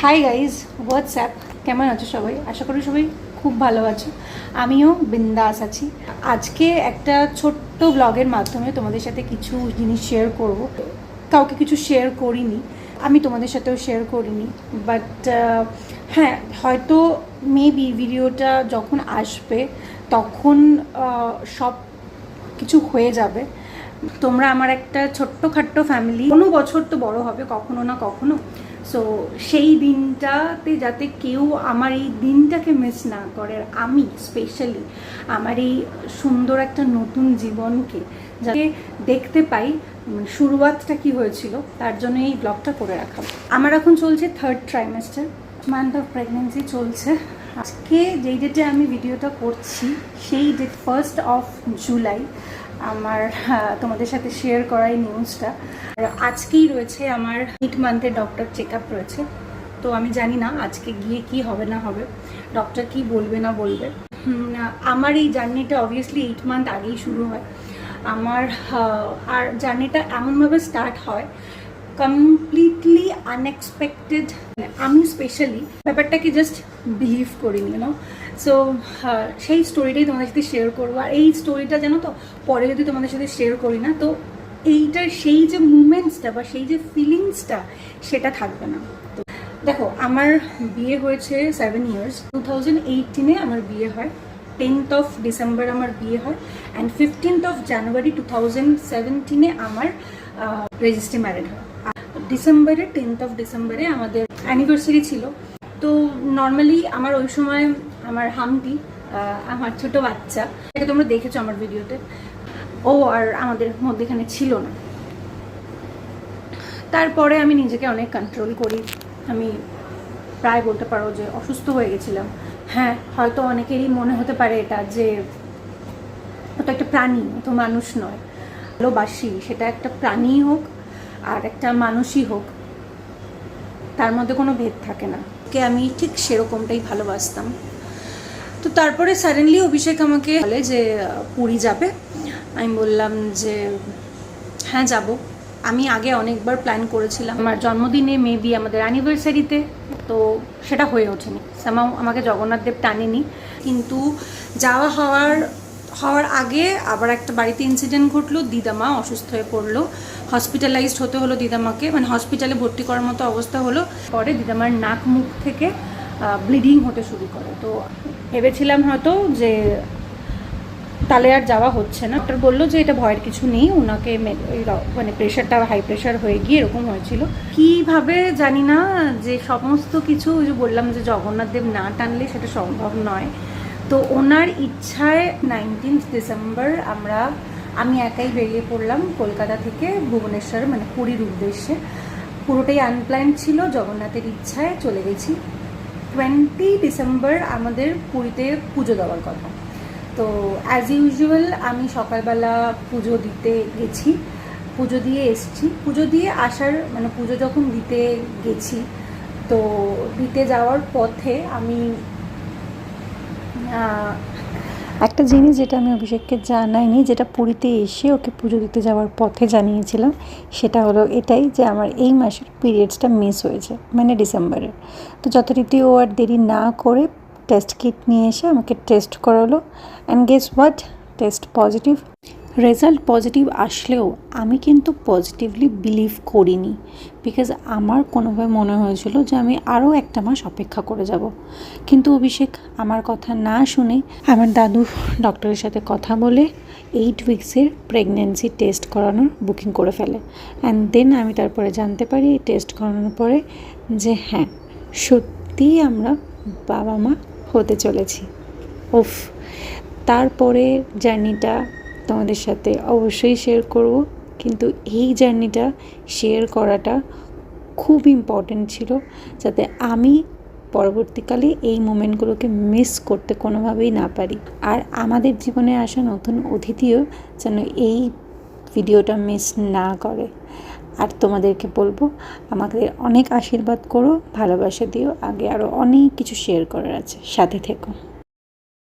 Hi guys, WhatsApp, কেমন আছো সবাই? আশা করি সবাই খুব ভালো আছো। আমিও বিন্দাস আছি। আজকে একটা ছোট্ট ব্লগের মাধ্যমে তোমাদের সাথে কিছু জিনিস শেয়ার করব। কাউকে কিছু শেয়ার করিনি, আমি তোমাদের সাথেও শেয়ার করিনি, বাট হ্যাঁ, হয়তো মেবি ভিডিওটা যখন আসবে তখন সব কিছু হয়ে যাবে। তোমরা আমার একটা ছোট্টখাট্টো ফ্যামিলি, কোনো বছর তো বড় হবে কখনো না কখনো। সো সেই দিনটাতে যাতে কেউ আমার এই দিনটাকে মিস না করে, আর আমি স্পেশালি আমার এই সুন্দর একটা নতুন জীবনকে যাতে দেখতে পাই, শুরুয়াতটা কি হয়েছিল, তার জন্য এই ব্লগটা করে রাখা। আমার এখন চলছে 3rd trimester, month of pregnancy চলছে। আজকে যেই ডেটে আমি ভিডিওটা করছি সেই ডেট 1st অফ জুলাই আমার তোমাদের সাথে শেয়ার করা এই নিউজটা। আজকেই রয়েছে আমার 8 মান্থের ডক্টর চেক আপ রয়েছে। তো আমি জানি না আজকে গিয়ে কি হবে না হবে, ডক্টর কি বলবে না বলবে। আমার এই জার্নিটা অবভিয়াসলি 8 মান্থ আগেই শুরু হয় আমার। আর জার্নিটা এমনভাবে স্টার্ট হয় কমপ্লিটলি আনএক্সপেক্টেড। আমি স্পেশালি ব্যাপারটাকে জাস্ট বিলিভ করিনি, নো। সো সেই স্টোরিটাই তোমাদের সাথে শেয়ার করবো। আর এই স্টোরিটা জানো তো, পরে যদি তোমাদের সাথে শেয়ার করি না তো এইটার সেই যে মুমেন্টসটা বা সেই যে ফিলিংসটা সেটা থাকবে না। তো দেখো, আমার বিয়ে হয়েছে 7 ইয়ার্স। 2018 আমার বিয়ে হয়, 10th অফ ডিসেম্বর আমার বিয়ে হয়, অ্যান্ড 15th অফ জানুয়ারি 2017 আমার রেজিস্ট্রি ম্যারেড হয়। ডিসেম্বরে 10th অফ ডিসেম্বরে আমাদের অ্যানিভার্সারি ছিল। তো নর্মালি আমার ওই সময় আমার হামটি, আমার ছোট বাচ্চা, এটা তোমরা দেখেছো আমার ভিডিওতে, ও আর আমাদের মধ্যেখানে ছিল না। তারপরে আমি নিজেকে অনেক কন্ট্রোল করি। আমি প্রায় বলতে পারো যে অসুস্থ হয়ে গেছিলাম। হ্যাঁ, হয়তো অনেকেরই মনে হতে পারে এটা যে ও তো একটা প্রাণী, ও তো মানুষ নয়। ভালোবাসি, সেটা একটা প্রাণী হোক আর একটা মানুষই হোক, তার মধ্যে কোনো ভেদ থাকে না। কে আমি ঠিক সেরকমটাই ভালোবাসতাম। তো তারপরে সাডেনলি অভিষেক আমাকে বলে যে পুরী যাবে। আমি বললাম যে হ্যাঁ যাব। আমি আগে অনেকবার প্ল্যান করেছিলাম আমার জন্মদিনে, মেবি আমাদের অ্যানিভার্সারিতে, তো সেটা হয়ে ওঠেনি। সামাও আমাকে জগন্নাথ দেব টানেনি। কিন্তু যাওয়া হওয়ার আগে আবার একটা বাড়িতে ইনসিডেন্ট ঘটলো। দিদামা অসুস্থ হয়ে পড়লো, হসপিটালাইজড হতে হলো দিদামাকে, মানে হসপিটালে ভর্তি করার মতো অবস্থা হলো। পরে দিদামার নাক মুখ থেকে ব্লিডিং হতে শুরু করে। তো ভেবেছিলাম হয়তো যে তাহলে আর যাওয়া হচ্ছে না। ডক্টর বললো যে এটা ভয়ের কিছু নেই, ওনাকে মানে প্রেশারটা হাই প্রেশার হয়ে গিয়ে এরকম হয়েছিল। কীভাবে জানি না, যে সমস্ত কিছু ওই যে বললাম যে জগন্নাথ দেব না টানলে সেটা সম্ভব নয়। তো ওনার ইচ্ছায় 19th ডিসেম্বর আমি একাই বেরিয়ে পড়লাম কলকাতা থেকে ভুবনেশ্বর, মানে পুরীর উদ্দেশ্যে। পুরোটাই আনপ্ল্যান্ড ছিল, জগন্নাথের ইচ্ছায় চলে গেছি। 20 ডিসেম্বর আমাদের পুরীতে পুজো দেওয়ার কথা। তো অ্যাজ ইউজুয়াল আমি সকালবেলা পুজো দিতে গেছি, পুজো দিয়ে এসছি। পুজো দিয়ে আসার মানে পুজো যখন দিতে গেছি, তো দিতে যাওয়ার পথে আমি একটা জিনিস যেটা আমি অভিষেককে জানাইনি, যেটা পুরীতে এসে ওকে পুজো দিতে যাওয়ার পথে জানিয়েছিলাম, সেটা হলো এটাই যে আমার এই মাসের পিরিয়ডসটা মিস হয়েছে, মানে ডিসেম্বরের। তো যথারীতি ও আর দেরি না করে টেস্ট কিট নিয়ে এসে আমাকে টেস্ট করালো, and guess what, test positive. Result positive আসলেও আমি কিন্তু পজিটিভলি বিলিভ করিনি, বিকজ আমার কোনোভাবে মনে হয়েছিল যে আমি আরও একটা মাস অপেক্ষা করে যাব। কিন্তু অভিষেক আমার কথা না শুনে আমার দাদু ডক্টরের সাথে কথা বলে 8 উইক্সের প্রেগনেন্সি টেস্ট করানোর বুকিং করে ফেলে। অ্যান্ড দেন আমি তারপরে জানতে পারি টেস্ট করানোর পরে যে হ্যাঁ, সত্যিই আমরা বাবা মা হতে চলেছি। উফ, তারপরে জার্নিটা তোমাদের সাথে অবশ্যই শেয়ার করব। কিন্তু এই জার্নিটা শেয়ার করাটা খুব ইম্পর্ট্যান্ট ছিল, যাতে আমি পরবর্তীকালে এই মোমেন্টগুলোকে মিস করতে কোনোভাবেই না পারি। আর আমাদের জীবনে আসা নতুন অতিথিও যেন এই ভিডিওটা মিস না করে। আর তোমাদেরকে বলবো আমাদের অনেক আশীর্বাদ করো, ভালোবাসা দিও, আগে আরও অনেক কিছু শেয়ার করার আছে, সাথে থেকো।